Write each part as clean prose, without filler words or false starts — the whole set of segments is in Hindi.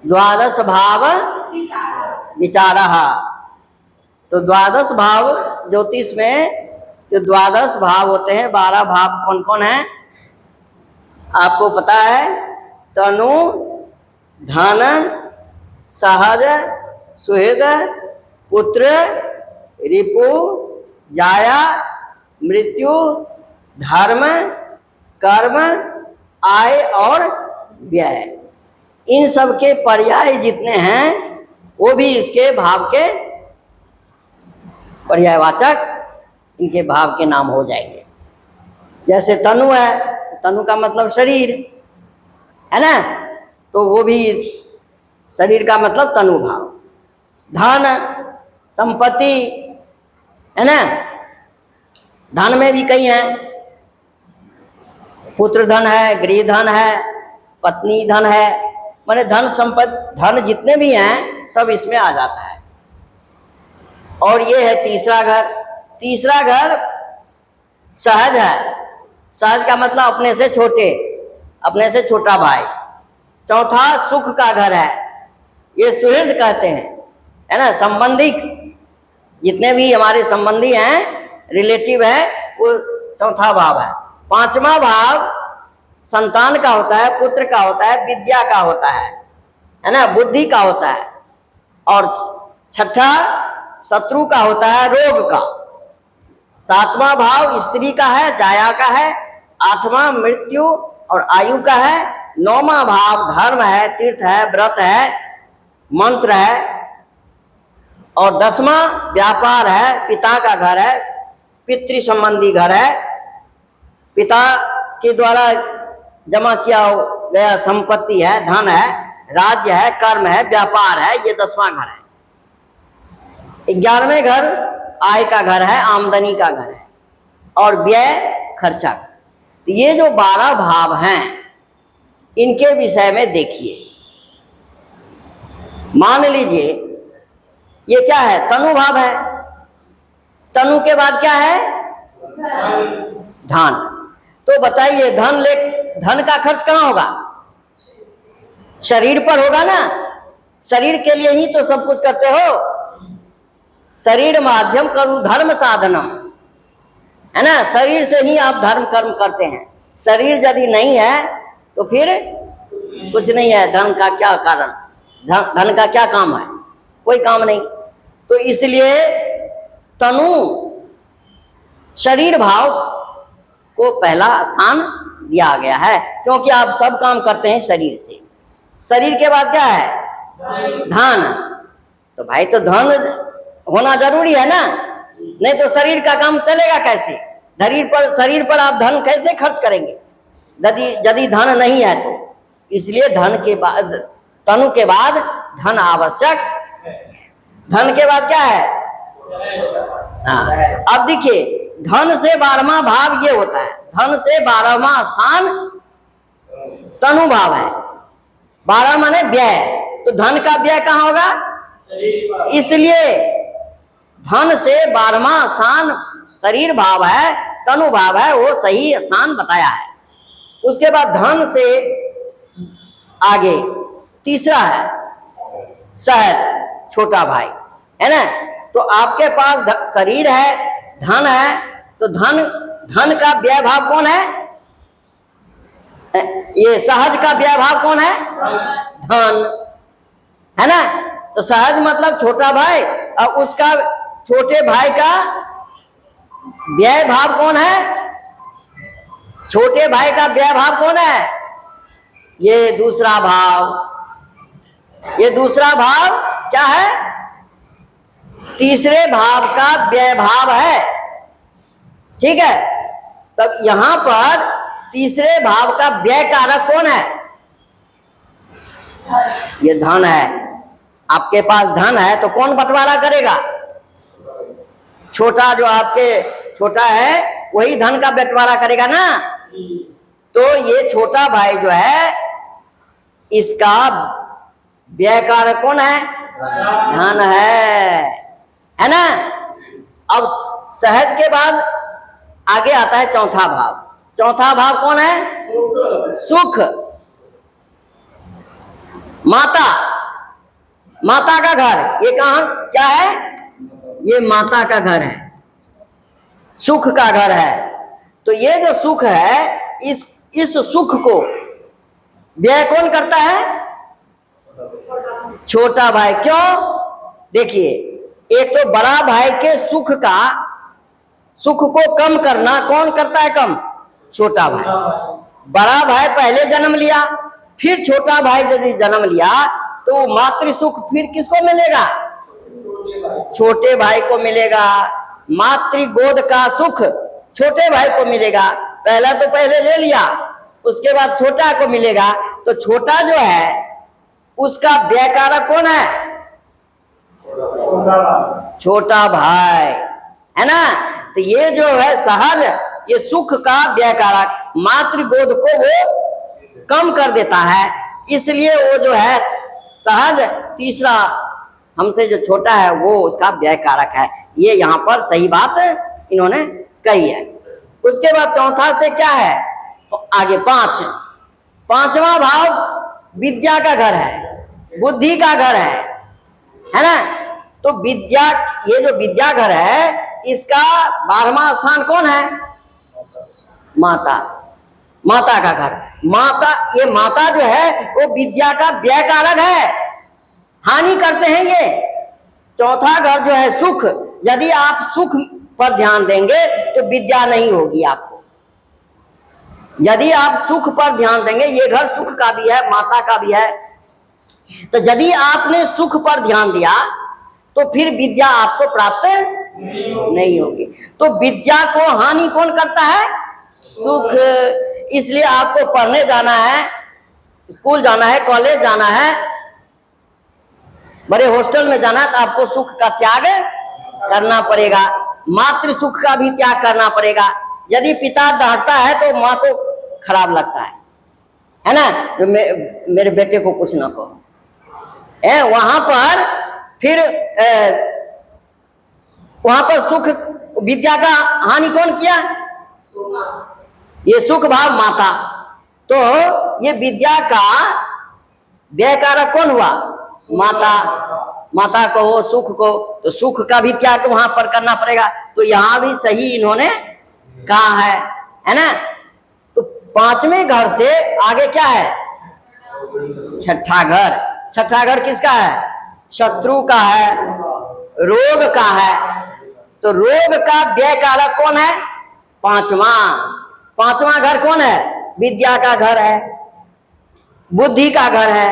द्वादश भाव विचारः। तो द्वादश भाव ज्योतिष में जो द्वादश भाव होते हैं, 12 भाव कौन कौन है आपको पता है? तनु, धन, सहज, सुहृद, पुत्र, रिपु, जाया, मृत्यु, धर्म, कर्म, आय और व्यय। इन सब के पर्याय जितने हैं वो भी इसके भाव के पर्यायवाचक, इनके भाव के नाम हो जाएंगे। जैसे तनु है, तनु का मतलब शरीर है ना, तो वो भी शरीर का मतलब तनु भाव। धन, संपत्ति है ना, धन में भी कई हैं, पुत्र धन है, गृह धन है, पत्नी धन है, माने धन संपत्ति, धन जितने भी हैं सब इसमें आ जाता है। और ये है तीसरा घर। तीसरा घर सहज है। सहज का मतलब अपने से छोटे, अपने से छोटा भाई। चौथा सुख का घर है, ये सुहृद कहते हैं, है ना, संबंधिक जितने भी हमारे संबंधी हैं, रिलेटिव है, वो चौथा भाव है। पांचवा भाव संतान का होता है, पुत्र का होता है, विद्या का होता है ना, बुद्धि का होता है। और छठा शत्रु का होता है, रोग का। सातवां भाव स्त्री का है, जाया का है। आठवां मृत्यु और आयु का है। नौवां भाव धर्म है, तीर्थ है, व्रत है, मंत्र है। और 10वां व्यापार है, पिता का घर है, पितृ संबंधी घर है, पिता के द्वारा जमा किया गया संपत्ति है, धन है, राज्य है, कर्म है, व्यापार है, ये 10वां घर है। 11वें घर आय का घर है, आमदनी का घर है, और व्यय खर्चा। तो ये जो 12 भाव हैं इनके विषय में देखिए। मान लीजिए ये क्या है? तनु भाव है। तनु के बाद क्या है? धन। तो बताइए धन का खर्च कहाँ होगा? शरीर पर होगा ना। शरीर के लिए ही तो सब कुछ करते हो। शरीर माध्यम करु धर्म साधनम, है ना, शरीर से ही आप धर्म कर्म करते हैं। शरीर यदि नहीं है तो फिर कुछ नहीं है। धन का क्या कारण? धन का क्या काम है? कोई काम नहीं। तो इसलिए तनु शरीर भाव को पहला स्थान दिया गया है, क्योंकि आप सब काम करते हैं शरीर से। शरीर के बाद क्या है? धन। तो भाई तो धन होना जरूरी है ना, नहीं तो शरीर का काम चलेगा कैसे? शरीर पर आप धन कैसे खर्च करेंगे यदि धन नहीं है तो? इसलिए धन के बाद, तनु के बाद धन आवश्यक। धन के बाद क्या है? अब देखिए, धन से 12वां भाव ये होता है। धन से 12वां स्थान तनु भाव है। 12 माने व्यय, तो धन का व्यय कहाँ होगा? इसलिए धन से 12वां स्थान शरीर भाव है, तनु भाव है, वो सही स्थान बताया है। उसके बाद धन से आगे तीसरा है सहज, छोटा भाई, है ना। तो आपके पास शरीर है, धन है, तो धन का व्यय भाव कौन है? ये सहज का व्यय भाव कौन है? धन, है ना। तो सहज मतलब छोटा भाई, और उसका छोटे भाई का व्यय भाव कौन है? छोटे भाई का व्यय भाव कौन है? ये दूसरा भाव। ये दूसरा भाव क्या है? तीसरे भाव का व्यय भाव है। ठीक है। तब यहां पर तीसरे भाव का व्यय कारक कौन है? ये धन है। आपके पास धन है तो कौन बंटवारा करेगा? छोटा जो आपके छोटा है वही धन का बंटवारा करेगा ना। तो ये छोटा भाई जो है इसका व्यय कारक कौन है? धन है ना। अब सहज के बाद आगे आता है चौथा भाव। चौथा भाव कौन है? सुख। माता माता का घर, ये कहां क्या है? ये माता का घर है, सुख का घर है। तो ये जो सुख है, इस सुख को व्यय कौन करता है? छोटा भाई। क्यों? देखिए, एक तो बड़ा भाई के सुख को कम करना कौन करता है कम? छोटा भाई। बड़ा भाई पहले जन्म लिया, फिर छोटा भाई यदि जन्म लिया तो मातृ सुख फिर किसको मिलेगा? छोटे भाई को मिलेगा। मातृ गोद का सुख छोटे भाई को मिलेगा। पहला तो पहले ले लिया, उसके बाद छोटा को मिलेगा। तो छोटा जो है उसका व्यय कारक कौन है? छोटा भाई, है ना। तो ये जो है सहज, ये सुख का व्यय कारक मातृ गोद को वो कम कर देता है, इसलिए वो जो है सहज तीसरा हमसे जो छोटा है वो उसका व्यय कारक है। ये यहाँ पर सही बात इन्होंने कही है। उसके बाद चौथा से क्या है? आगे पांचवा भाव विद्या का घर है, बुद्धि का घर है ना। तो विद्या, ये जो विद्या घर है इसका 12वां स्थान कौन है? माता। माता का घर, माता, ये माता जो है वो विद्या का व्यय कारक है, हानि करते हैं ये। चौथा घर जो है सुख, यदि आप सुख पर ध्यान देंगे तो विद्या नहीं होगी आपको। यदि आप सुख पर ध्यान देंगे, ये घर सुख का भी है, माता का भी है, तो यदि आपने सुख पर ध्यान दिया तो फिर विद्या आपको प्राप्त नहीं होगी। तो विद्या को हानि कौन करता है? सुख। इसलिए आपको पढ़ने जाना है, स्कूल जाना है, कॉलेज जाना है, बड़े हॉस्टल में जाना है, तो आपको सुख का त्याग करना पड़ेगा, मातृ सुख का भी त्याग करना पड़ेगा। यदि पिता डांटता है तो माँ को खराब लगता है ना। तो मेरे बेटे को कुछ ना कहो, वहां पर फिर वहां पर सुख, विद्या का हानि कौन किया? ये सुख भाव माता। तो ये विद्या का व्यय कारक कौन हुआ? माता। माता को हो, सुख को, तो सुख का भी त्याग वहां पर करना पड़ेगा। तो यहां भी सही इन्होंने कहा है ना। तो पांचवें घर से आगे क्या है? छठा घर। छठा घर किसका है? शत्रु का है, रोग का है। तो रोग का व्यय कारक कौन है? पांचवा घर कौन है? विद्या का घर है, बुद्धि का घर है,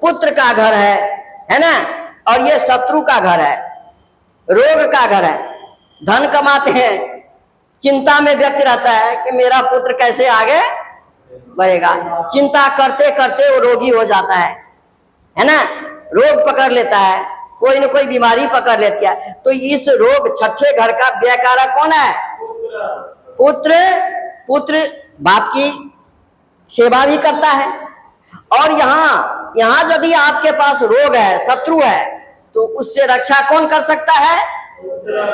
पुत्र का घर है ना। और ये शत्रु का घर है, रोग का घर है। धन कमाते हैं, चिंता में व्यक्ति रहता है कि मेरा पुत्र कैसे आगे बढ़ेगा। चिंता करते करते वो रोगी हो जाता है ना। रोग पकड़ लेता है, कोई न कोई बीमारी पकड़ लेती है। तो इस रोग, छठे घर का व्यय कारक कौन है? पुत्र बाप की सेवा भी करता है। और यहाँ यदि आपके पास रोग है, शत्रु है, तो उससे रक्षा कौन कर सकता है?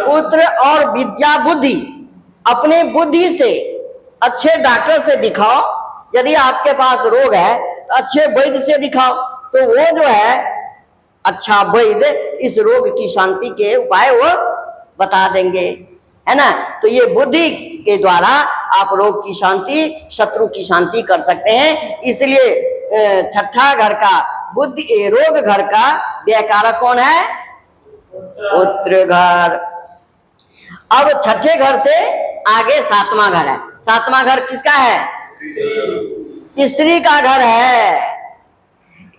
पुत्र। और विद्या, बुद्धि, अपने बुद्धि से अच्छे डॉक्टर से दिखाओ। यदि आपके पास रोग है तो अच्छे वैद्य से दिखाओ, तो वो जो है अच्छा वैद्य इस रोग की शांति के उपाय वो बता देंगे, है ना। तो ये बुद्धि के द्वारा आप रोग की शांति, शत्रु की शांति कर सकते हैं। इसलिए छठा घर का बुद्धि, रोग घर का व्यय कारक कौन है? पुत्र घर। अब छठे घर से आगे सातवां घर है। सातवां घर किसका है? स्त्री का घर है।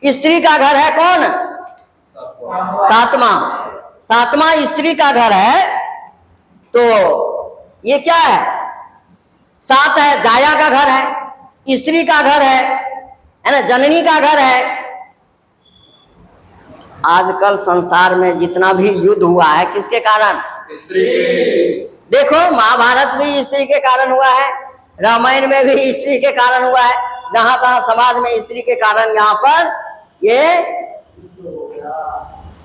स्त्री का घर है कौन? सातवां स्त्री का घर है। तो ये क्या है? सात है, जाया का घर है, स्त्री का घर है ना, जननी का घर है। आजकल संसार में जितना भी युद्ध हुआ है किसके कारण? स्त्री। देखो, महाभारत भी स्त्री के कारण हुआ है, रामायण में भी स्त्री के कारण हुआ है। जहां तहां समाज में स्त्री के कारण यहाँ पर ये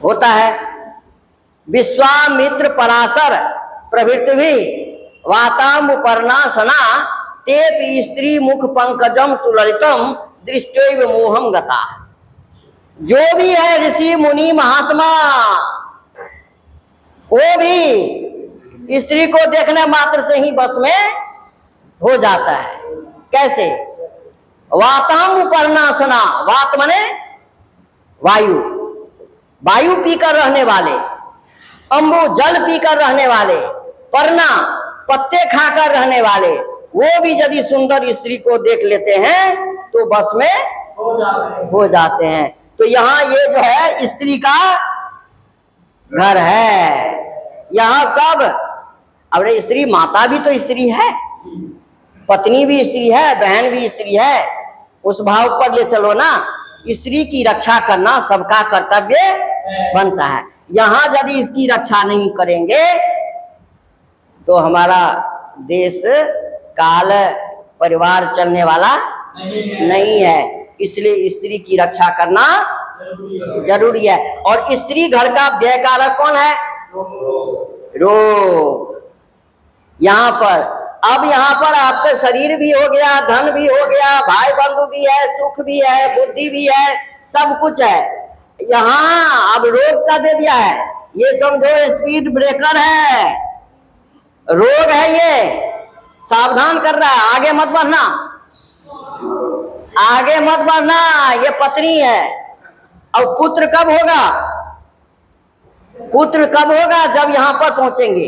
होता है। विश्वामित्र पराशर प्रभृति वातामुपर्णासना तेपि स्त्री मुख पंकजम सुललितम दृष्टैव मोहम गता। जो भी है ऋषि मुनि महात्मा, वो भी स्त्री को देखने मात्र से ही बस में हो जाता है। कैसे? वाताम पर्णासना, वात मने वायु, वायु पीकर रहने वाले, अंबु जल पीकर रहने वाले, पर्णा पत्ते खाकर रहने वाले, वो भी यदि सुंदर स्त्री को देख लेते हैं तो बस में हो जाते हैं। तो यहाँ ये जो है स्त्री का घर है। यहाँ सब, अब स्त्री माता भी तो स्त्री है, पत्नी भी स्त्री है, बहन भी स्त्री है, उस भाव पर ले चलो ना। स्त्री की रक्षा करना सबका कर्तव्य बनता है। यहाँ यदि इसकी रक्षा नहीं करेंगे तो हमारा देश काल परिवार चलने वाला नहीं है। इसलिए स्त्री की रक्षा करना जरूरी है। और स्त्री घर का व्यय कारक कौन है? रोग। यहाँ पर, अब यहाँ पर आपका शरीर भी हो गया, धन भी हो गया, भाई बंधु भी है, सुख भी है, बुद्धि भी है, सब कुछ है। यहाँ अब रोग का दे दिया है। ये समझो स्पीड ब्रेकर है, रोग है, ये सावधान कर रहा है, आगे मत बढ़ना, आगे मत बढ़ना, ये पत्नी है। और पुत्र कब होगा? पुत्र कब होगा? जब यहाँ पर पहुंचेंगे।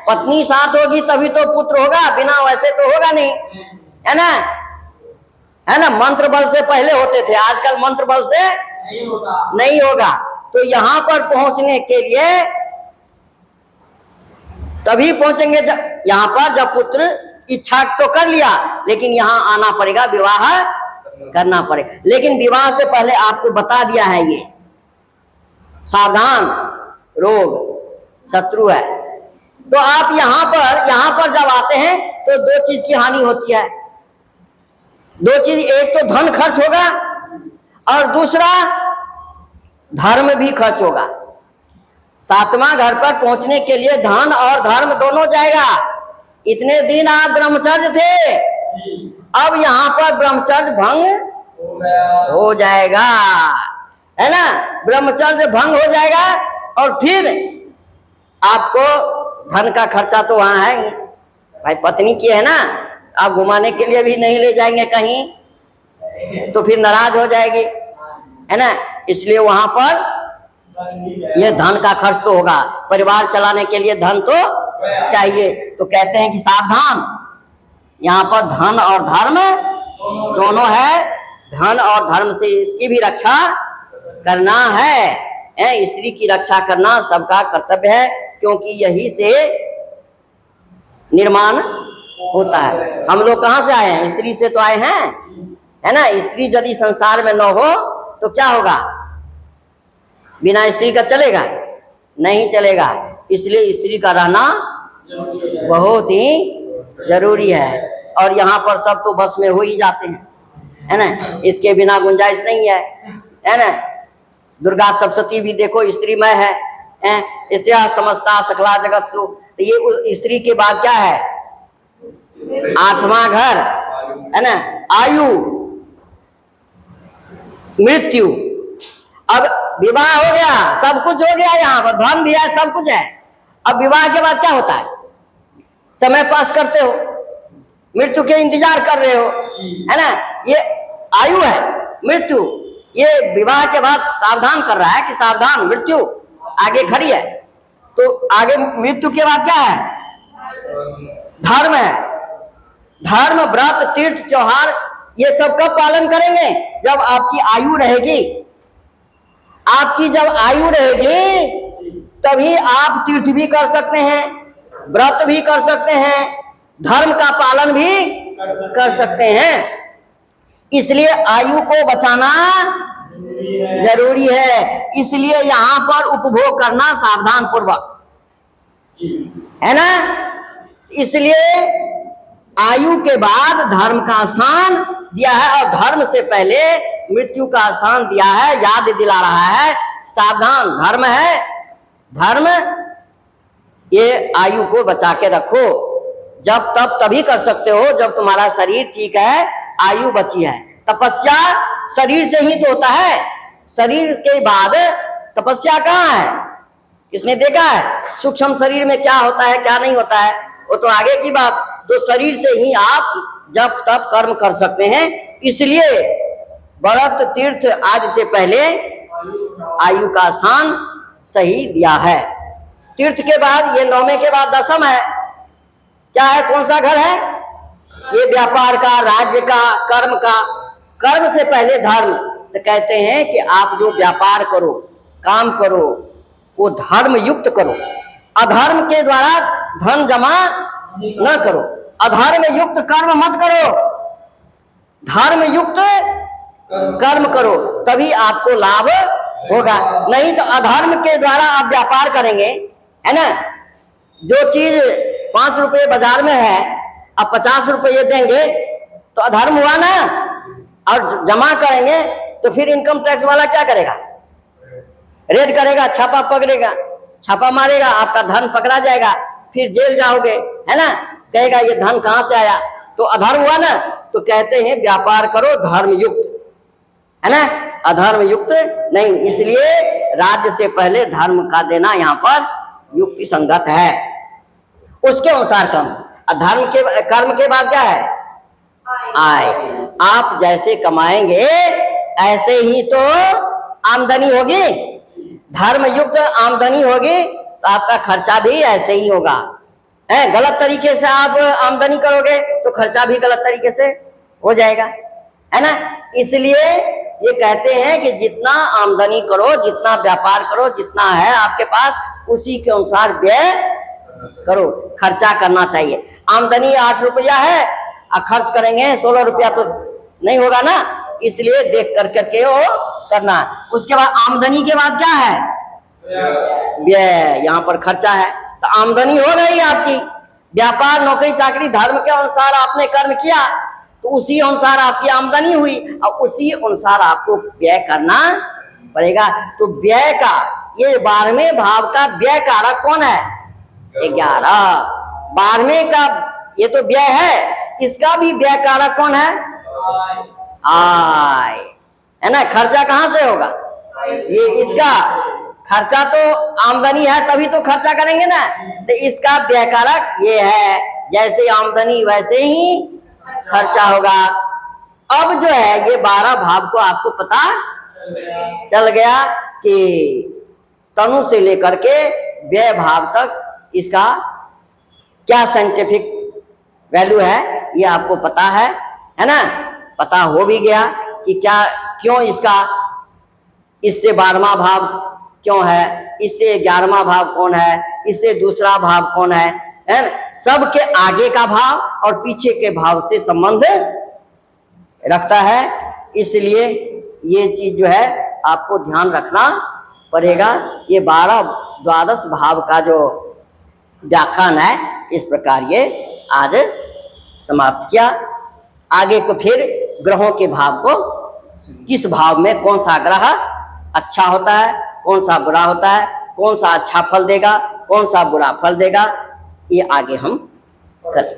पत्नी साथ होगी तभी तो पुत्र होगा, बिना वैसे तो होगा नहीं, है ना? है ना? मंत्र बल से पहले होते थे, आजकल मंत्र बल से नहीं होगा। तो यहाँ पर पहुंचने के लिए तभी पहुंचेंगे जब, यहाँ पर जब पुत्र इच्छा तो कर लिया, लेकिन यहाँ आना पड़ेगा, विवाह करना पड़ेगा। लेकिन विवाह से पहले आपको बता दिया है ये सावधान, रोग शत्रु है। तो आप यहाँ पर जब आते हैं तो दो चीज की हानि होती है। दो चीज, एक तो धन खर्च होगा और दूसरा धर्म भी खर्च होगा। सातवां घर पर पहुंचने के लिए धन और धर्म दोनों जाएगा। इतने दिन आप ब्रह्मचर्य थे, अब यहाँ पर ब्रह्मचर्य भंग हो जाएगा, है ना? ब्रह्मचर्य भंग हो जाएगा और फिर आपको धन का खर्चा तो वहां है ही। भाई पत्नी की है ना, आप घुमाने के लिए भी नहीं ले जाएंगे कहीं तो फिर नाराज हो जाएगी, है ना? इसलिए वहां पर ये धन का खर्च तो होगा, परिवार चलाने के लिए धन तो चाहिए। तो कहते हैं कि सावधान, यहाँ पर धन और धर्म दोनों है। धन और धर्म से इसकी भी रक्षा करना है। स्त्री की रक्षा करना सबका कर्तव्य है, क्योंकि यही से निर्माण होता है। हम लोग कहाँ से आए हैं? स्त्री से तो आए हैं, है ना? स्त्री यदि संसार में न हो तो क्या होगा? बिना स्त्री का चलेगा? नहीं चलेगा। इसलिए स्त्री का रहना बहुत ही जरूरी है। और यहाँ पर सब तो बस में हो ही जाते हैं, है ना? इसके बिना गुंजाइश नहीं है ना? दुर्गा सप्तशती भी देखो स्त्रीमय है, स्त्रिया समस्ता सकला जगत सु। तो ये स्त्री के बाद क्या है? आठवां घर, है ना? आयु, मृत्यु। अब विवाह हो गया, सब कुछ हो गया, यहाँ पर धन भी है, सब कुछ है। अब विवाह के बाद क्या होता है? समय पास करते हो, मृत्यु के इंतजार कर रहे हो, है ना? ये आयु है, मृत्यु। ये विवाह के बाद सावधान कर रहा है कि सावधान, मृत्यु आगे खड़ी है। तो आगे मृत्यु के बाद क्या है? धर्म है। धर्म, व्रत, तीर्थ, त्योहार, ये सब कब पालन करेंगे? जब आपकी आयु रहेगी। आपकी जब आयु रहेगी तभी आप तीर्थ भी कर सकते हैं, व्रत भी कर सकते हैं, धर्म का पालन भी कर सकते हैं। इसलिए आयु को बचाना जरूरी है। इसलिए यहाँ पर उपभोग करना सावधान पूर्वक, है ना? इसलिए आयु के बाद धर्म का स्थान दिया है और धर्म से पहले मृत्यु का स्थान दिया है। याद दिला रहा है, सावधान, धर्म है, धर्म ये आयु को बचा के रखो। जब तब तभी कर सकते हो जब तुम्हारा शरीर ठीक है, आयु बची है। तपस्या शरीर से ही तो होता है। शरीर के बाद तपस्या कहाँ है? किसने देखा है सूक्ष्म शरीर में क्या होता है क्या नहीं होता है? वो तो आगे की बात। तो शरीर से ही आप जब तब कर्म कर सकते हैं। इसलिए व्रत तीर्थ आदि से पहले आयु का स्थान सही दिया है। तीर्थ के बाद ये 9वें के बाद 10वां है। क्या है? कौन सा घर है? ये व्यापार का, राज्य का, कर्म का। कर्म से पहले धर्म। तो कहते हैं कि आप जो व्यापार करो, काम करो, वो धर्म युक्त करो। अधर्म के द्वारा धन जमा न करो। अधर्म युक्त कर्म मत करो, धर्म युक्त कर्म करो, तभी आपको लाभ होगा। नहीं तो अधर्म के द्वारा आप व्यापार करेंगे, है ना। जो चीज 5 रुपये बाजार में है, अब 50 रुपये देंगे तो अधर्म हुआ ना। और जमा करेंगे तो फिर इनकम टैक्स वाला क्या करेगा? रेड करेगा, छापा पकड़ेगा, छापा मारेगा, आपका धन पकड़ा जाएगा, फिर जेल जाओगे, है ना। कहेगा ये धन कहां से आया? तो अधर्म हुआ ना। तो कहते हैं व्यापार करो धर्म युक्त, है ना, अधर्म युक्त नहीं। इसलिए राज्य से पहले धर्म का देना यहाँ पर युक्ति संगत है। उसके अनुसार कर्म। कर्म के बाद क्या है? आय। आप जैसे कमाएंगे ऐसे ही तो आमदनी होगी। धर्म युक्त आमदनी होगी तो आपका खर्चा भी ऐसे ही होगा। है, गलत तरीके से आप आमदनी करोगे तो खर्चा भी गलत तरीके से हो जाएगा, है ना। इसलिए ये कहते हैं कि जितना आमदनी करो, जितना व्यापार करो, जितना है आपके पास, उसी के अनुसार व्यय करो। खर्चा करना चाहिए। आमदनी 8 रुपया है और खर्च करेंगे 16 रुपया तो नहीं होगा ना। इसलिए देख कर करके वो करना। उसके बाद आमदनी के बाद क्या है? व्यय। यहाँ पर खर्चा है। तो आमदनी हो गई आपकी। व्यापार, नौकरी, चाकरी, धर्म के अनुसार आपने कर्म किया तो उसी अनुसार आपकी आमदनी हुई और उसी अनुसार आपको व्यय करना पड़ेगा। तो व्यय का, ये 12वें भाव का व्यय कारक कौन है? 11। 12वें का ये तो व्यय है, इसका भी व्यय कारक कौन है? आय, है ना। खर्चा कहां से होगा? ये इसका खर्चा तो आमदनी है तभी तो खर्चा करेंगे ना। तो इसका व्यय कारक ये है। जैसे आमदनी वैसे ही खर्चा होगा। अब जो है ये 12 भाव को आपको पता चल गया कि तनु से लेकर के व्यय भाव तक इसका क्या साइंटिफिक वैल्यू है, ये आपको पता है ना। पता हो भी गया कि क्या, क्यों इसका, इससे 12वां भाव क्यों है, इससे 11वां भाव कौन है, इससे दूसरा भाव कौन है ना। सबके आगे का भाव और पीछे के भाव से संबंध रखता है। इसलिए ये चीज जो है आपको ध्यान रखना पड़ेगा। ये 12-द्वादश भाव का जो व्याख्यान है, इस प्रकार ये आज समाप्त किया। आगे को फिर ग्रहों के भाव को, किस भाव में कौन सा ग्रह अच्छा होता है, कौन सा बुरा होता है, कौन सा अच्छा फल देगा, कौन सा बुरा फल देगा, ये आगे हम करें।